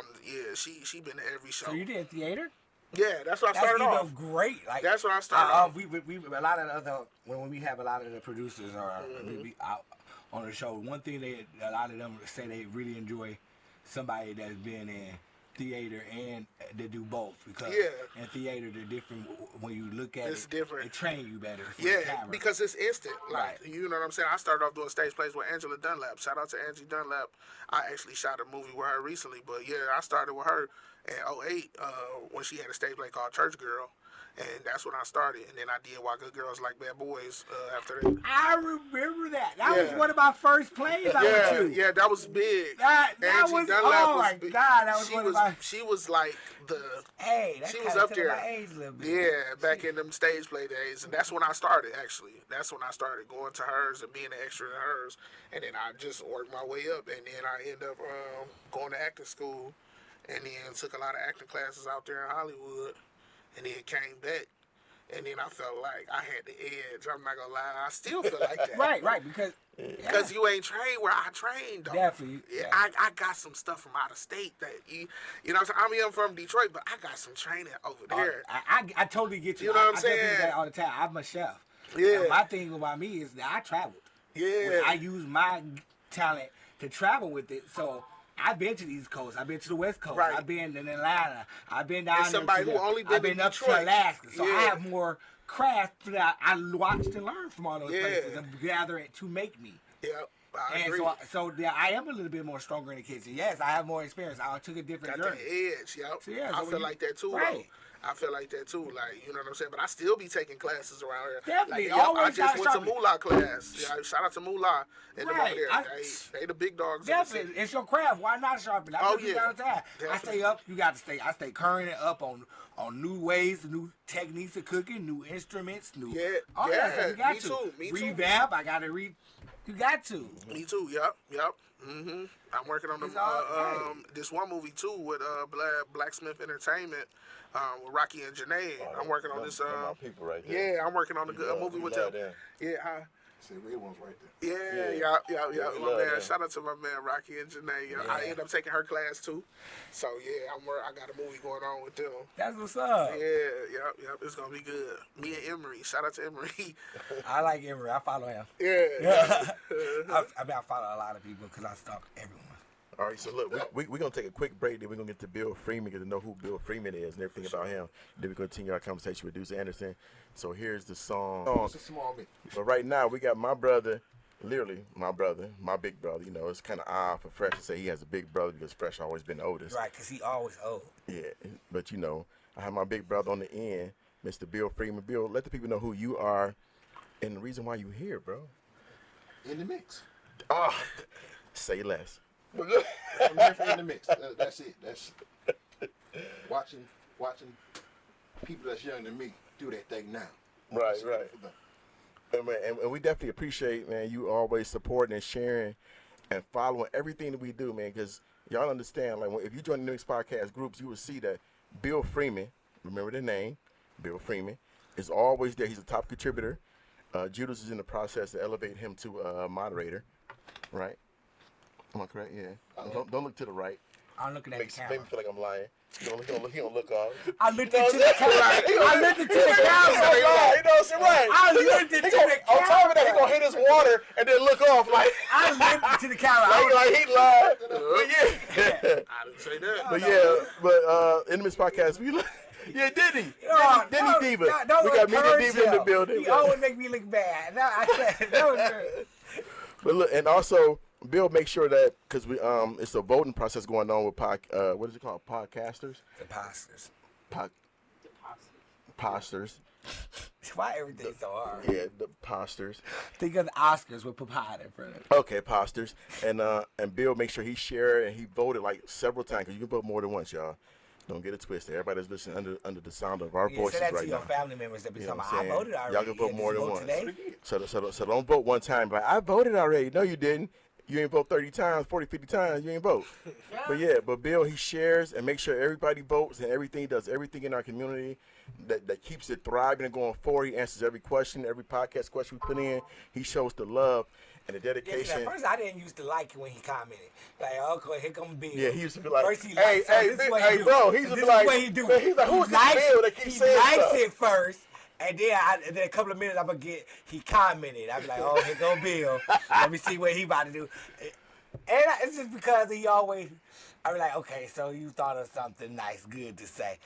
she been to every show. So you did theater? Yeah, that's what I started off. That's great. Like, that's what I started off. We a lot of the other, when we have a lot of the producers or we be out on the show, one thing a lot of them say they really enjoy somebody that's been in theater and they do both, because in theater they're different. When you look at it's different. They train you better. Because it's instant. Like, you know what I'm saying? I started off doing stage plays with Angela Dunlap. Shout out to Angie Dunlap. I actually shot a movie with her recently, but I started with her in 2008 when she had a stage play called Church Girl. And that's when I started. And then I did Why Good Girls Like Bad Boys after that. I remember that. That was one of my first plays I went to. Yeah, that was big. That was, oh my God, that was one of my... She was like the... Hey, that she was up there. My age a little bit. Yeah, back in them stage play days. And that's when I started, actually. That's when I started going to hers and being an extra in hers. And then I just worked my way up. And then I ended up going to acting school. And then took a lot of acting classes out there in Hollywood. And then came back, and then I felt like I had the edge. I'm not gonna lie, I still feel like that. right, because you ain't trained where I trained, though. Definitely. Yeah. I got some stuff from out of state that you know what I'm saying? I'm from Detroit, but I got some training over there. I totally get you. You know what I'm saying? I do that all the time. I'm a chef. Yeah. Now, my thing about me is that I traveled. Yeah. I use my talent to travel with it, so. I've been to the East Coast. I've been to the West Coast. Right. I've been in Atlanta. I've been down there. I've been up to Alaska. So I have more craft that I watched and learned from all those places and gather it to make me. Yeah. I agree. So I am a little bit more stronger in the kitchen. Yes, I have more experience. I took a different journey. Got the edge, So I feel like that too, right. I feel like that too, like, you know what I'm saying? But I still be taking classes around here. Definitely. Like, I just went to Moolah class. Yeah, shout out to Moolah and them over there. They the big dogs. Definitely. It's your craft. Why not sharpen? I do all the time. I stay up. You got to stay. I stay current and up on new ways, new techniques of cooking, new instruments, new all that stuff. You got to. Me too. Revamp. I got to You got to. Me too. Yep. I'm working on this one movie too with Blacksmith Entertainment with Rocky and Janae. I'm working on this. People right there. I'm working on a movie with them. Yeah. See, red one's right there. Yeah. My love man, him. shout out to my man Rocky and Janae. I ended up taking her class too. So yeah, I got a movie going on with them. That's what's up. Yeah. It's gonna be good. Me and Emery. Shout out to Emery. I like Emery. I follow him. Yeah. I follow a lot of people because I stalk everyone. All right, so look, we're going to take a quick break. Then we're going to get to Bill Freeman, get to know who Bill Freeman is and everything about him. Then we're going to continue our conversation with Deuce Anderson. So here's the song. It's a small me. But right now, we got my brother, literally my brother, my big brother. You know, it's kind of odd for Fresh to say he has a big brother because Fresh always been the oldest. Right, because he always old. Yeah, but you know, I have my big brother on the end, Mr. Bill Freeman. Bill, let the people know who you are and the reason why you here, bro. In the mix. Oh, say less. I'm here for in the mix. That's it. That's watching people that's younger than me do that thing now. Right. And we definitely appreciate, man, you always supporting and sharing and following everything that we do, man, because y'all understand, like, if you join the Mix Podcast groups, you will see that Bill Freeman, remember the name, Bill Freeman, is always there. He's a top contributor. Judas is in the process to elevate him to a moderator, right? Am I correct? Yeah. Don't look to the right. I'm looking at the camera. Make me feel like I'm lying. He don't look off. I looked into the camera. I looked into the camera. You know what I'm right? I looked into the camera. On top of that, he gonna hit his water and then look off like. I looked into the camera. like he lied. But I didn't say that. But in this podcast, we look. Yeah, did he? Did he, Diva? Don't we got Media encourage Diva in the him. building. He always make me look bad. No, I said, no. But look, and also Bill, make sure that because we it's a voting process going on with what is it called? Podcasters. The pastors. Posters. Why everything so hard? Yeah, the posters. Think of the Oscars with Papaya in front of it. Okay, posters. And Bill, make sure he shared and he voted like several times because you can vote more than once, y'all. Don't get it twisted. Everybody that's listening under the sound of our voices say that right to now. your family members that be talking about, what I I'm voted saying? already. Y'all can vote more than vote once. Today? So don't vote one time. Like, I voted already. No, you didn't. You ain't vote 30 times, 40, 50 times. You ain't vote. But Bill, he shares and makes sure everybody votes and everything, does everything in our community that keeps it thriving and going forward. He answers every question, every podcast question we put in. He shows the love and the dedication. At first, I didn't used to like it when he commented. Like, okay, here come Bill. Yeah, he used to be like, first he hey, bro. He used to be like, what he do. Man, he's like, who's this Bill that keeps saying He likes stuff? it first. And then a couple of minutes, he commented. I be like, oh, here go Bill. Let me see what he about to do. And it's just because he always, I be like, okay, so you thought of something nice, good to say.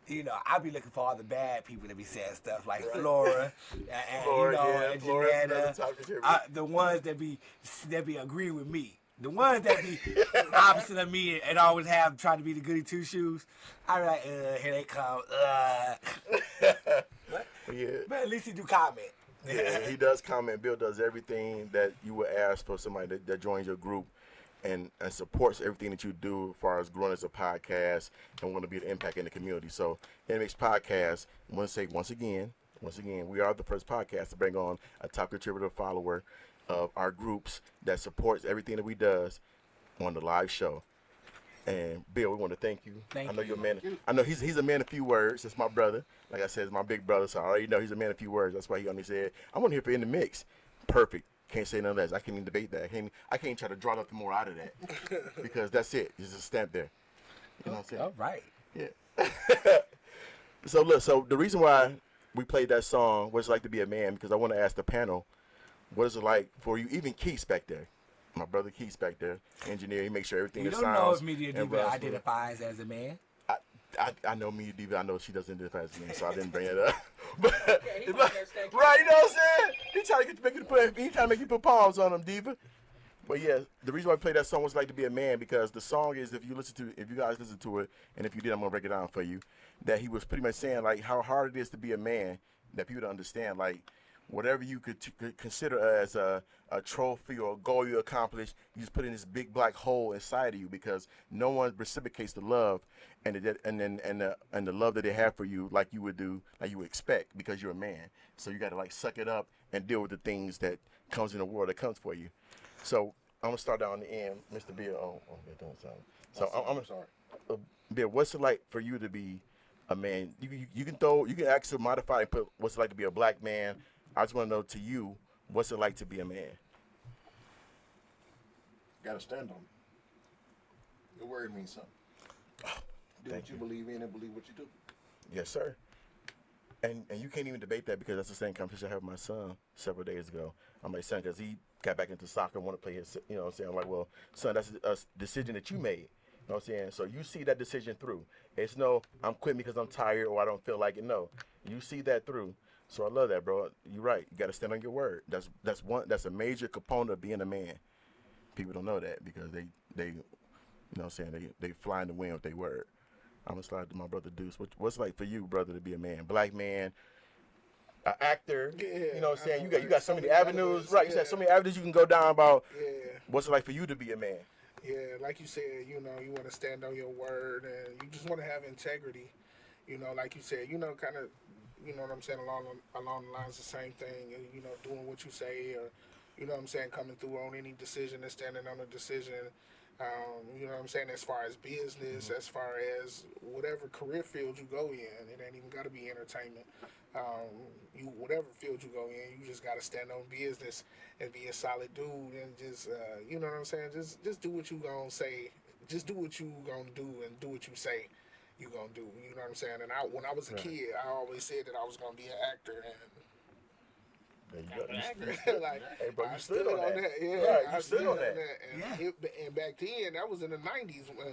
You know, I be looking for all the bad people that be saying stuff like Flora, and Janetta, the ones that be agreeing with me. The ones that be opposite of me and always have trying to be the goody two shoes. I be like, here they come. But at least he do comment. Yeah, he does comment. Bill does everything that you would ask for somebody that joins your group and supports everything that you do as far as growing as a podcast and want to be an impact in the community. So, NMX Podcast, I want to say once again, we are the first podcast to bring on a top contributor follower of our groups that supports everything that we does on the live show. And Bill, we want to thank you. I know you're a man. I know he's a man of few words. It's my brother. Like I said, it's my big brother. So I already know he's a man of few words. That's why he only said, "I'm on here for In the Mix." Perfect. Can't say none of that. I can't even debate that. I can't try to draw nothing more out of that because that's it. It's just a stamp there. You know what I'm saying? All right. Yeah. So look. So the reason why we played that song, "What's It Like to Be a Man," because I want to ask the panel, what is it like for you? Even Keith's back there. My brother Keith's back there, engineer. He makes sure everything is sounds. You don't know if Media Diva identifies as a man. I know Media Diva. I know she doesn't identify as a man, so I didn't bring it up. But, right, you know what I'm saying? He trying to make you put palms on him, Diva. But yeah, the reason why I played that song was like to be a man because the song is if you guys listen to it, and if you did, I'm gonna break it down for you. That he was pretty much saying like how hard it is to be a man. That people don't understand like. Whatever you could consider as a trophy or a goal you accomplish, you just put in this big black hole inside of you because no one reciprocates the love and the love that they have for you like you would do, like you would expect because you're a man. So you got to like suck it up and deal with the things that comes in the world that comes for you. So I'm gonna start down the end, Mr. Bill. Oh, you're doing something. So I'm sorry, Bill. What's it like for you to be a man? You can actually modify and put what's it like to be a black man. I just want to know to you, What's it like to be a man? Gotta stand on it. Your word means something. Do what you believe in and believe what you do. Yes, sir. And you can't even debate that because that's the same conversation I had with my son several days ago. I'm like, son, because he got back into soccer, want to play his, you know what I'm saying? I'm like, well, son, that's a decision that you made. You know what I'm saying? So you see that decision through. It's no, I'm quitting because I'm tired or I don't feel like it. No, you see that through. So I love that, bro. You're right. You got to stand on your word. That's a major component of being a man. People don't know that because they you know what I'm saying, they fly in the wind with their word. I'm gonna slide to my brother Deuce. What's it like for you, brother, to be a man, black man, an actor? Yeah, you know what I'm saying? like, You got so many avenues, right? You said so many avenues you can go down about. Yeah. What's it like for you to be a man? Yeah, like you said, you know, you want to stand on your word and you just want to have integrity. You know, like you said, you know, kind of, you know what I'm saying, along the lines of the same thing. You know, doing what you say, or you know what I'm saying, coming through on any decision and standing on a decision. You know what I'm saying, as far as business, as far as whatever career field you go in, it ain't even got to be entertainment. You whatever field you go in, you just got to stand on business and be a solid dude and just you know what I'm saying, just do what you gonna say, just do what you gonna do and do what you say you gonna do. You know what I'm saying? And when I was a kid, I always said that I was gonna be an actor and. There you go. Like, hey, bro, you I stood on that. Yeah, right, I you stood on that. And, and back then, that was in the 90s when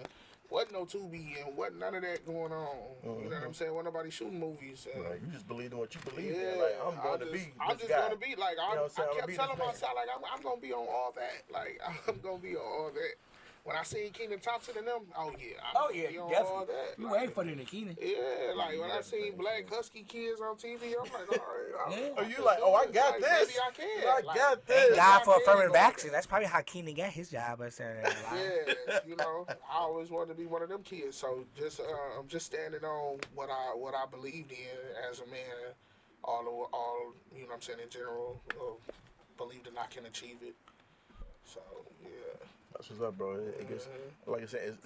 wasn't no Tubi and wasn't none of that going on. You know what I'm saying? Wasn't nobody shooting movies. Right, you just believed in what you believed Yeah, in. Like, I'm going to be I'm this just guy. going to be like, You know I what I'm saying? kept telling myself, like, I'm going to be on all that. Like, I'm going to be on all that. When I seen Keenan Thompson and them, oh yeah, I'm be on all that. You like, waiting for them to Keenan. Yeah, like when I seen Black Husky kids on TV, I'm like, all right. Oh, you like, oh, I got like, this. Maybe I can. I got this. Thank God for I can affirmative go action. there. That's probably how Keenan got his job at Saturday Night Live. Yeah, you know, I always wanted to be one of them kids. So I'm just standing on what I believed in as a man. All you know what I'm saying, in general, believed that I can achieve it. So yeah. That's what's up, bro. It gets, like I said,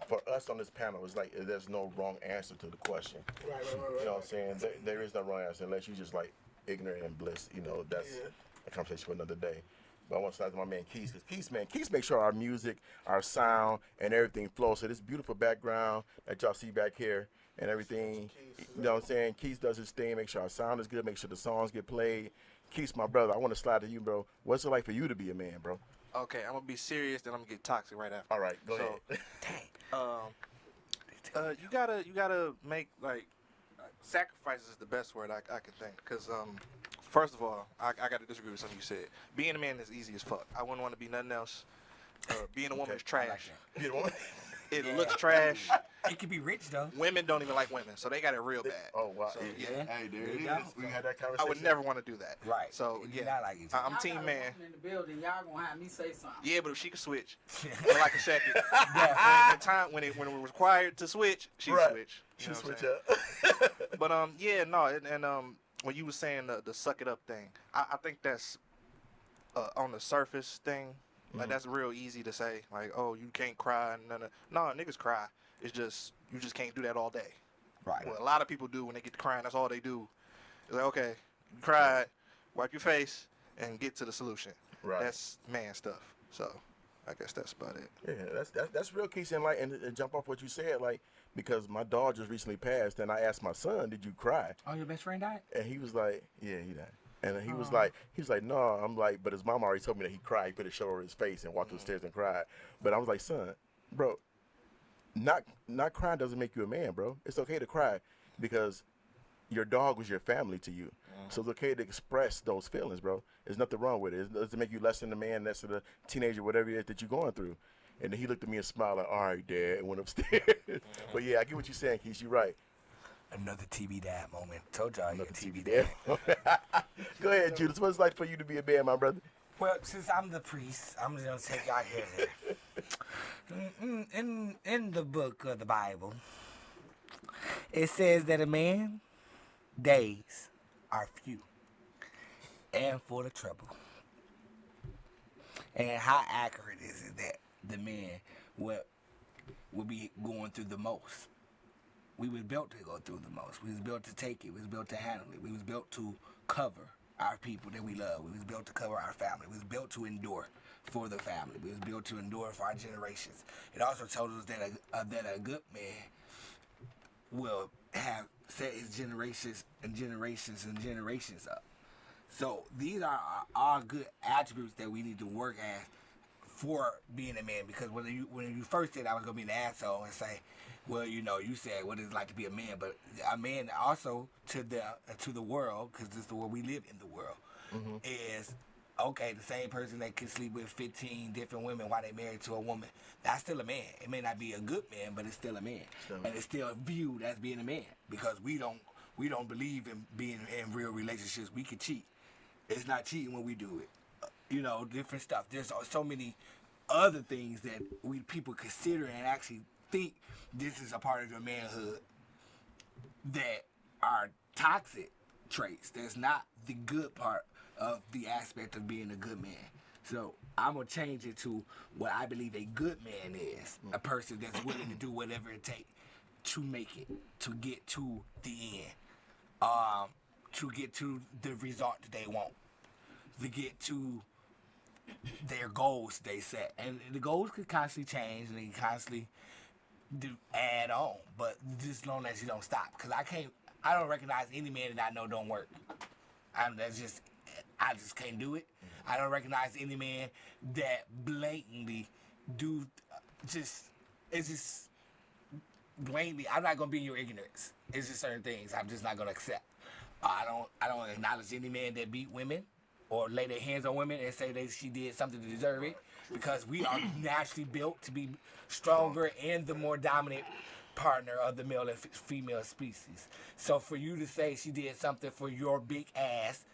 for us on this panel, it's like there's no wrong answer to the question. Right. You know what I'm saying? There is no wrong answer unless you just like ignorant and bliss. You know, that's a conversation for another day. But I want to start with my man Keith, because Keith makes sure our music, our sound, and everything flows. So this beautiful background that y'all see back here and everything, you know what I'm saying? Keith does his thing, make sure our sound is good, make sure the songs get played. Keith, my brother, I want to slide to you, bro. What's it like for you to be a man, bro? Okay, I'm gonna be serious, then I'm gonna get toxic right after. All right, go ahead. You gotta make like sacrifices is the best word I can think. Cause first of all, I gotta disagree with something you said. Being a man is easy as fuck. I wouldn't want to be nothing else. Being a woman is trash. It looks trash. It could be rich though. Women don't even like women, so they got it real bad. Oh wow! So, Yeah. Hey, there There it you is. go. We had that conversation. I would never want to do that. Right. So You yeah, not like it. I'm Y'all team got a man. woman in the building, y'all gonna have me say something. Yeah, but if she could switch, I like a second. The time when it was required to switch, she would switch. You She know what I'm switch saying? up. But yeah, no, and when you were saying the suck it up thing, I think that's on the surface thing. Like that's real easy to say. Like, oh, you can't cry. No, niggas cry. It's just you just can't do that all day. Right. Well, a lot of people do when they get to crying. That's all they do. It's like, okay, you cried, wipe your face, and get to the solution. Right. That's man stuff. So I guess that's about it. Yeah, that's real, Keith. And like, and jump off what you said, like, because my dog just recently passed, and I asked my son, "Did you cry?" Oh, your best friend died? And he was like, "Yeah, he died." And he was like, "No." I'm like, but his mom already told me that he cried. He put his shoulder over his face and walked upstairs and cried. But I was like, son, bro, not crying doesn't make you a man, bro. It's okay to cry because your dog was your family to you. So it's okay to express those feelings, bro. There's nothing wrong with it. It doesn't make you less than a man, less than a teenager, whatever it is that you're going through. And then he looked at me and smiled like, all right, Dad, and went upstairs. But yeah, I get what you're saying, Keith. You're right. Another TV dad moment. Told y'all Another you're a TV TV dad. dad. Go ahead, Judas. What's it like for you to be a man, my brother? Well, since I'm the priest, I'm just gonna take y'all here. In the book of the Bible, it says that a man's days are few and full of trouble. And how accurate is it that the man will be going through the most? We was built to go through the most. We was built to take it. We was built to handle it. We was built to cover our people that we love. We was built to cover our family. We was built to endure for the family. We was built to endure for our generations. It also told us that a good man will have set his generations and generations and generations up. So these are all good attributes that we need to work at for being a man. Because when you first said I was gonna be an asshole and say, well, you know, you said what it's like to be a man, but a man also to the world, because this is the world we live in, the world is okay. The same person that can sleep with 15 different women while they married to a woman, that's still a man. It may not be a good man, but it's still a man, and it's still viewed as being a man because we don't believe in being in real relationships. We can cheat. It's not cheating when we do it. You know, different stuff. There's so many other things that people consider and actually think this is a part of your manhood that are toxic traits. That's not the good part of the aspect of being a good man. So I'm going to change it to what I believe a good man is. A person that's willing to do whatever it takes to make it, to get to the end, to get to the result that they want, to get to their goals they set. And the goals can constantly change and they can constantly add on, but just as long as you don't stop. Because I don't recognize any man that I know don't work. I just can't do it. I don't recognize any man that blatantly it's just blatantly, I'm not gonna be in your ignorance. It's just certain things I'm just not gonna accept. I don't acknowledge any man that beat women or lay their hands on women and say she did something to deserve it, because we are naturally built to be stronger and the more dominant partner of the male and female species. So for you to say she did something for your big ass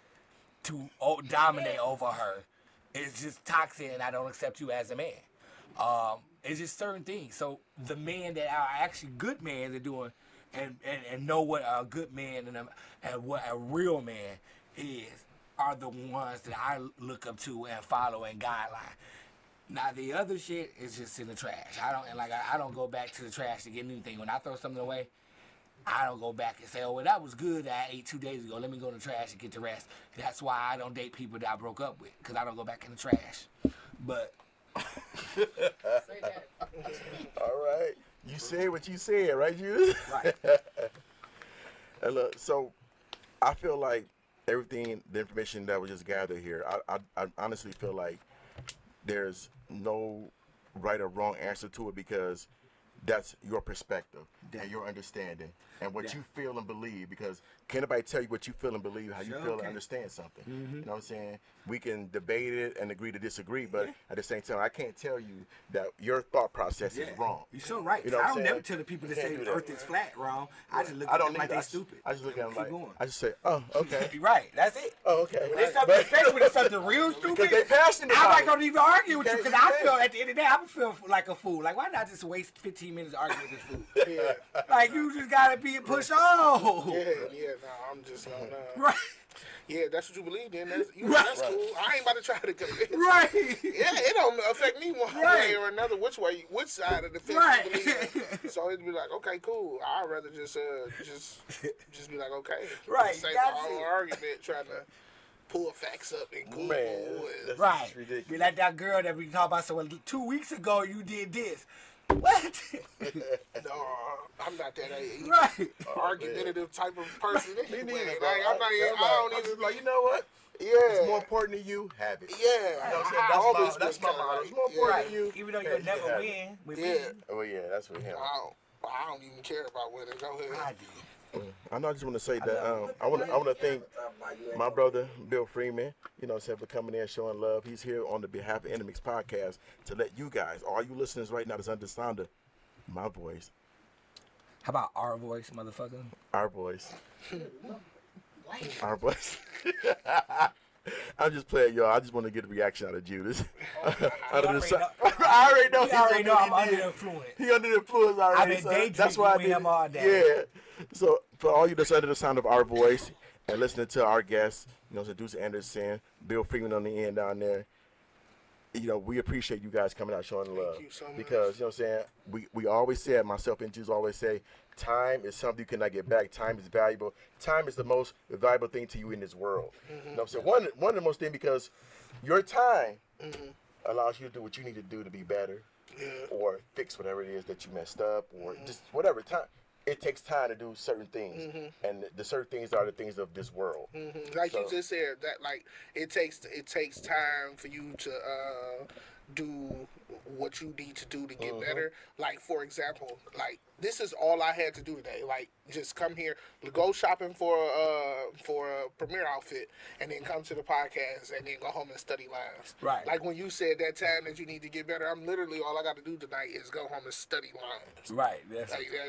to dominate over her, it's just toxic, and I don't accept you as a man. It's just certain things. So the men that are actually good men are doing and know what a good man and what a real man is are the ones that I look up to and follow and guideline. Now the other shit is just in the trash. I don't go back to the trash to get anything. When I throw something away, I don't go back and say, oh, well, that was good that I ate 2 days ago. Let me go to the trash and get the rest. That's why I don't date people that I broke up with, because I don't go back in the trash. But Say that. All right. You said what you said, right, Judas? Right. And look, so I feel like everything, the information that was just gathered here, I honestly feel like there's no right or wrong answer to it, because that's your perspective and your understanding and what you feel and believe, because can't nobody tell you what you feel and believe, how you feel and understand something. You know what I'm saying? We can debate it and agree to disagree, but at the same time, I can't tell you that your thought process is wrong. You're so right. You know I don't never tell the people that say the earth is flat wrong. I just look at them like they stupid. I just look at them like, going. I just say, oh, okay. Right, that's it. Oh, okay. Especially when it's something real stupid. Because they passionate I'm about not it. going to even argue with you, because I Yeah. feel at the end of the day, I feel like a fool. Like, why not just waste 15 minutes arguing with this fool? Yeah, Like, you just got to be pushed on. yeah, no, I'm just on. Right. Yeah, that's what you believe in. That's Right. that's cool. I ain't about to try to convince. Right. Yeah, it don't affect me one Right. way or another. Which side of the fence Right. you believe in. So it'd be like, okay, cool. I'd rather just be like, okay. Right, Save that's my whole it. argument trying to pull facts up and Google. Man, and- that's Right. ridiculous. Be like that girl that we talked about. So 2 weeks ago, you did this. What? No, I'm not that Right. argumentative type of person. Me Anyway. neither, Like, bro. I don't even like, you know what? Yeah. It's more important to you, have it. Yeah. You know what I'm saying? I always That's my been kinda motto. like, It's more important Right. to you. Even though yeah, you'll never have it. win with Yeah. me, Oh, yeah, that's what him. I don't even care about winning. Go ahead. I do. I know. I just want to say that I want to thank my brother Bill Freeman. You know, what I'm saying, for coming in, showing love. He's here on the behalf of Intermix Podcast to let you guys, all you listeners right now, that's under the sound of my voice, How about our voice, motherfucker? our voice, our voice. I'm just playing, y'all. I just want to get a reaction out of Judas. I already know. You already know I'm He under did. the influence. He under the influence already. I've been so day that's why I drinking with did him it. all day. Yeah. So for all you that's under the sound of our voice and listening to our guests, you know, Deuce Anderson, Bill Freeman on the end down there. you know, we appreciate you guys coming out showing love. Thank you so much. Because, you know what I'm saying, we always say, myself and Juice always say, time is something you cannot get back. Time is valuable. Time is the most valuable thing to you in this world. You know what I'm saying? One of the most things, because your time allows you to do what you need to do to be better or fix whatever it is that you messed up or just whatever time. It takes time to do certain things, and the certain things are the things of this world. Like you just said, that like it takes time for you to do what you need to do to get better. Like, for example, like this is all I had to do today. Like, just come here, go shopping for a premiere outfit, and then come to the podcast, and then go home and study lines. Right. Like when you said that time that you need to get better, I'm literally all I got to do tonight is go home and study lines. Right.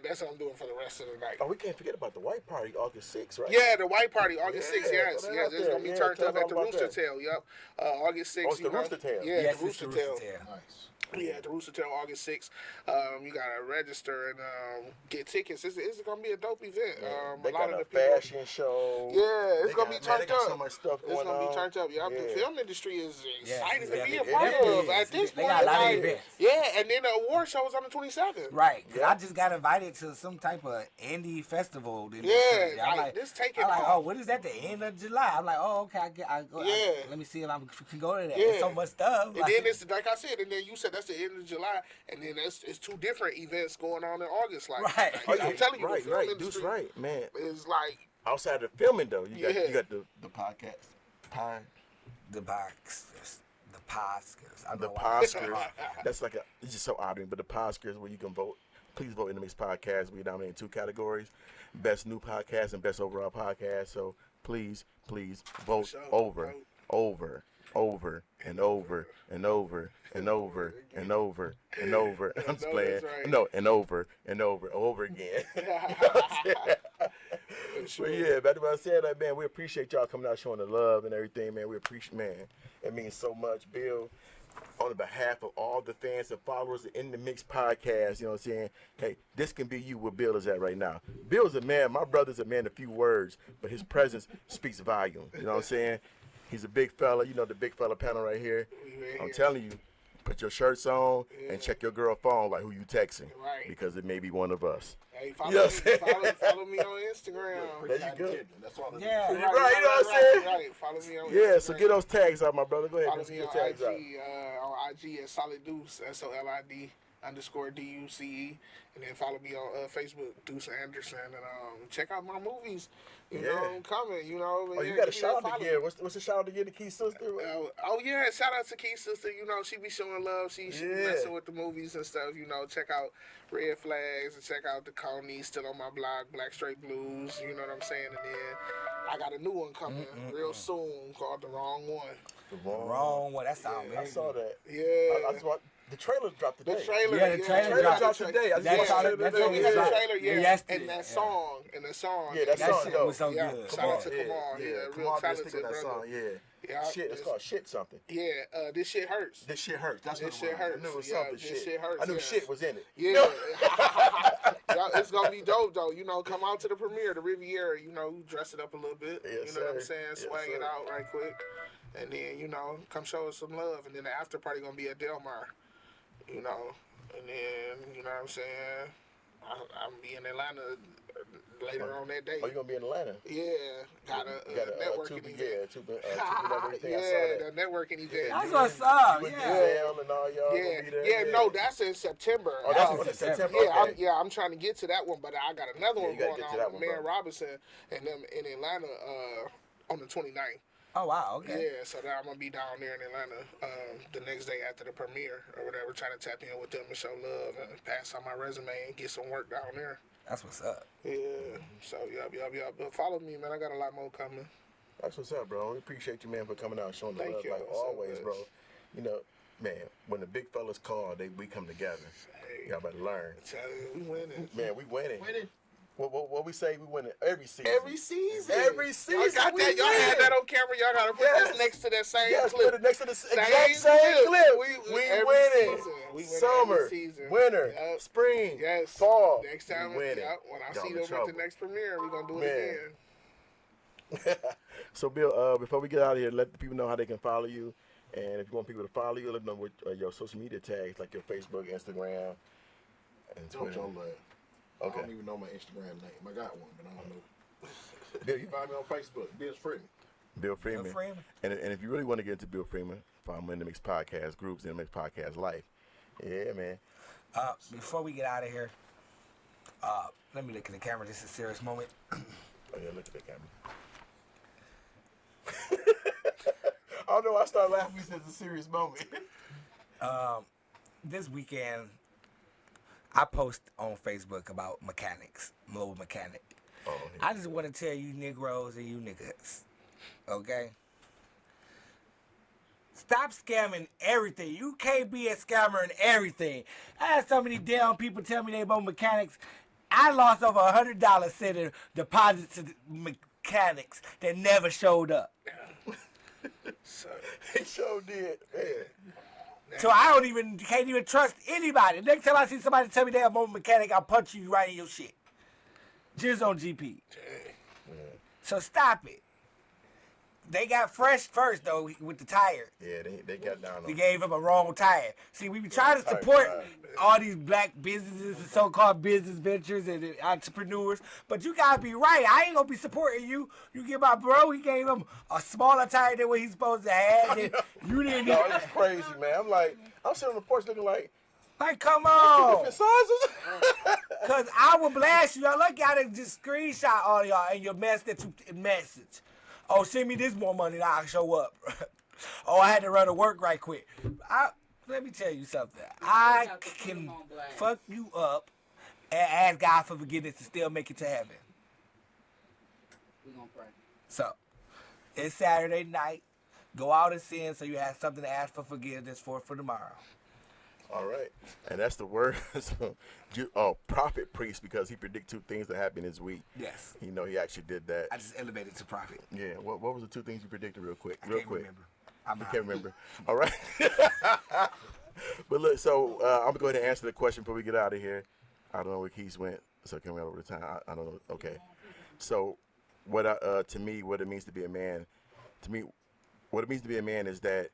That's what I'm doing for the rest of the night. Oh, we can't forget about the white party, August 6th, right? Yeah, the white party, August 6th, Yeah, yes. put that Yes, out it's there. going to be Yeah, turned tell up us at the all about Rooster that. Tail, yep. August 6th. Oh, it's the Rooster Tail. Yeah, Yes, the it's Rooster the Tail. Rooster Tail. Nice. Yeah, the Rooster Tail, August 6th. You got to register and get tickets. It's going to be a dope event. They a lot got of a the people. fashion show. Yeah, it's They going to be got- man, turned they got up. so much stuff It's going going to be on. turned up. Yeah, the Yeah. film industry is Yes, excited it's to be a definitely- part it definitely of is. at this They point. got a lot of like, events. yeah, and then the award show is on the 27th. Right. 'Cause Yeah. I just got invited to some type of indie festival. Yeah, I'm like, this taking I'm like, off. oh, what is that? The end of July. I'm like, oh, okay. Yeah. Let me see if I can go to that. Yeah. There's so much stuff. And then it's like I said, and then you said that's the end of July, and then it's two different events going on in August. Like, Right. like, I'm telling you, right, the film right. industry Dude's right, man. is like, Outside of filming, though, you Yeah. got the podcast, the Oscars. The Oscars. I the know why. Oscars. That's like it's just so odd to me, but the Oscars where you can vote. Please vote in the mixed podcast. We nominate in 2 categories: best new podcast and best overall podcast. So please vote Sure. over and over and over and over and over and over and over. I'm just No, playing. that's right. No, and over again. You know what I'm saying? But yeah, back to what I said, like, man, we appreciate y'all coming out showing the love and everything, man. We appreciate, man. It means so much, Bill. On behalf of all the fans and followers in the Mix podcast, you know what I'm saying? Hey, this can be you where Bill is at right now. Bill's a man. My brother's a man of few words, but his presence speaks volume. You know what I'm saying? He's a big fella. You know the big fella panel right here. I'm telling you, put your shirts on and check your girl phone, like who you texting. Right. Because it may be one of us. hey, follow, You know what I'm me, saying? follow me on Instagram. There you go. That's all. Yeah. Right, you know what I'm saying? Right. Follow me on Yeah, Instagram. so get those tags out, my brother. Go ahead. Follow Let's me get on your tags out. IG at Solid Deuce, SOLID_DUCE, and then follow me on Facebook, Deuce Anderson, and check out my movies. You know, coming. You know, Oh, you got a shout out to give. What's the shout out to give to Key Sister? Oh yeah, shout out to Key's sister. You know, she be showing love. She be Yeah. messing with the movies and stuff. You know, check out Red Flags and check out the Coney still on my blog, Black Straight Blues. You know what I'm saying? And then I got a new one coming real soon called The Wrong One. Wrong one. That sounds I saw that. Yeah. I just want the trailer dropped today. The trailer, Yeah, the trailer dropped today. I just That watched trailer- it that today. trailer Yeah, the dropped trailer, yeah, yesterday, and that yeah. song, Yeah, that That song shit dope. was so Yeah, good. shout out to Yeah, Kamar. yeah. Real Kamar been talented sticking that brother. song. Yeah. Yeah, Shit, it's called Shit something. Yeah, this shit hurts. This shit hurts. That's This what shit it was. hurts. I knew it was Yeah, something this shit hurts, I knew yeah. shit was in it. Yeah. Yeah, it's gonna be dope though. You know, come out to the premiere, the Riviera. You know, dress it up a little bit. Yes, you know what I'm sir. saying? Yes, Swag it sir. out right quick, and then you know, come show us some love. And then the after party gonna be at Del Mar. You know, and then you know what I'm saying. I'm be in Atlanta later on that day. Oh, you gonna be in Atlanta? Yeah, got a networking event. Everything. Yeah, I saw that. the networking event. That's what's up. With Yeah. Giselle and all y'all Yeah, gonna be there. yeah, no, that's in September. Oh, that's in in September. September. Yeah, Okay. I'm trying to get to that one, but I got another Yeah, one you gotta going get to on that with one, Mayor bro. Robinson and them in Atlanta on the 29th. Oh wow. Okay. Yeah, so that I'm gonna be down there in Atlanta the next day after the premiere or whatever, trying to tap in with them and show love and pass on my resume and get some work down there. That's what's up. Yeah, so yup. But follow me, man. I got a lot more coming. That's what's up, bro. We appreciate you, man, for coming out and showing the Thank love you like so always, much. bro. You know, man, when the big fellas call, we come together. Hey, Y'all better learn. tell you, we winning. Man, we winning. What we say, we winning every season. Every season. Every season. Y'all got we that. Y'all win. had that on camera. Y'all gotta put Yes. this next to that same Yes, clip. put it next to the Same exact same clip. clip. We every winning. season. We win Summer, every season. winter, Yep. spring, Yes. fall. Next time, we winning. yep, when I Y'all see in them at trouble. the next premiere, we gonna do Man. it again. So, Bill, before we get out of here, let the people know how they can follow you And if you want people to follow you, let them know what your social media tags, like your Facebook, Instagram, and Twitter. Don't y'all Okay. I don't even know my Instagram name. I got one, but I don't know. You find me on Facebook, Bill Freeman. Bill Freeman. Bill Freeman. And if you really want to get into Bill Freeman, follow him in the Mix Podcast groups, in the Mix Podcast Life. Yeah, man. Before we get out of here, let me look at the camera. This is a serious moment. Oh, yeah, look at the camera. I don't know why I started laughing. He said it's a serious moment. This weekend, I post on Facebook about mechanics, mobile mechanic. Oh, I just want to tell you Negroes and you niggas, okay? Stop scamming everything. You can't be a scammer in everything. I had so many damn people tell me they mobile mechanics. I lost over $100 sending deposits to mechanics that never showed up. He sure did. Yeah. So I can't even trust anybody. Next time I see somebody tell me they're a mobile mechanic, I'll punch you right in your shit. Just on GP. So stop it. They got fresh first though with the tire. Yeah, they got down on They gave him a wrong tire. See, we be trying to support all these black businesses and so-called business ventures and entrepreneurs, but you gotta be right. I ain't gonna be supporting you. You get my bro, he gave him a smaller tire than what he's supposed to have. And you didn't No, even. it's crazy, man. I'm sitting on the porch looking like Come on. different sizes. Cause I will blast you. Y'all look at it, just screenshot all y'all and your message. Oh, send me this more money and I'll show up. Oh, I had to run to work right quick. Let me tell you something. I can fuck you up and ask God for forgiveness to still make it to heaven. We're going to pray. So, it's Saturday night. Go out and sin so you have something to ask for forgiveness for tomorrow. All right. And that's the word of prophet priest, because he predicted 2 things that happen this week. Yes. You know, he actually did that. I just elevated to prophet. Yeah. What was the 2 things you predicted real quick? I can't remember. You can't remember. All right. But look, so I'm going to go ahead and answer the question before we get out of here. I don't know where Keys went, so can we over the time? I don't know. Okay. So to me, what it means to be a man, is that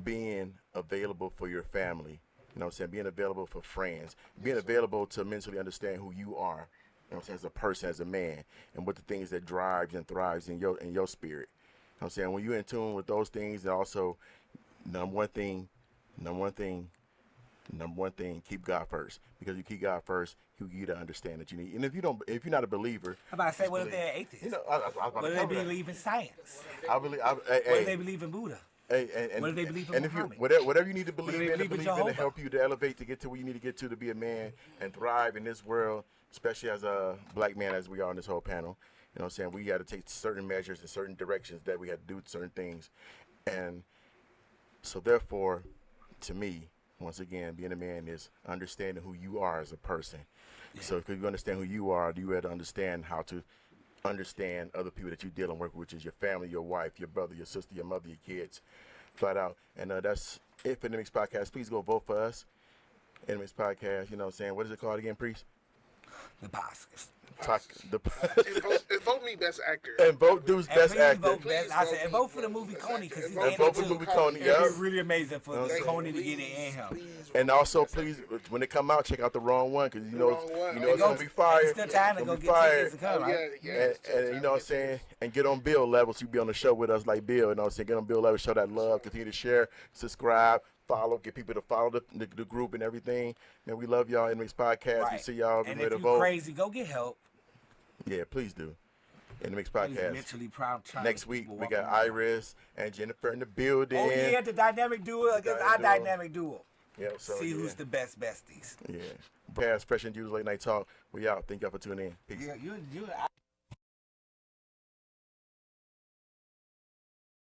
being available for your family. You know what I'm saying? Being available for friends. Being available to mentally understand who you are. You know what I'm saying? As a person, as a man. And what the things that drives and thrives in your spirit. You know what I'm saying? When you're in tune with those things, and also, number one thing, keep God first. Because you keep God first, He'll give you the understanding that you need. And if you're not a believer, I'm about to say, what if they're atheists? You know, I was about What to if cover they that. believe in science? What What if they believe in Buddha? And What do they believe in and if you Muhammad? whatever you need to do believe they in, to believe in believe in to Jehovah? help you to elevate, to get to where you need to get to be a man and thrive in this world, especially as a black man, as we are in this whole panel. You know what I'm saying? We got to take certain measures in certain directions that we have to do certain things. And so therefore, to me, once again, being a man is understanding who you are as a person. Yeah. So if you understand who you are, you have to understand how to understand other people that you deal and work with, which is your family, your wife, your brother, your sister, your mother, your kids, flat out. And that's it for the Mix Podcast. Please go vote for us in the Mix Podcast. You know what I'm saying? What is it called again, Priest? The Oscars. And vote me best actor. And vote Deuce best actor. Vote I said, and vote for the movie Coney, because he's in And it vote for too. the movie Coney, It'd yeah. be really amazing for Coney to get it in him. And also, please, when they come out, check out the wrong one, because you know it's gonna be fire. It's still time to go get tickets to come, right? And you know what I'm saying? And get on Bill level, so you be on the show with us like Bill. You know what I'm saying? Get on Bill level, show that love, continue to share, subscribe, follow, get people to follow the group and everything. Man, we love y'all in Mix Podcast. Right. We see y'all. And Be ready if to you're vote. crazy, go get help. Yeah, please do. In the Mix He's Podcast. mentally proud. Next week, we got Iris and Jennifer in the building. Oh, yeah, the dynamic duo against our dynamic duo. Yeah, so, See who's the best besties. Yeah. Past Fresh and Judas Late Night Talk. We out. Thank y'all for tuning in. Peace. You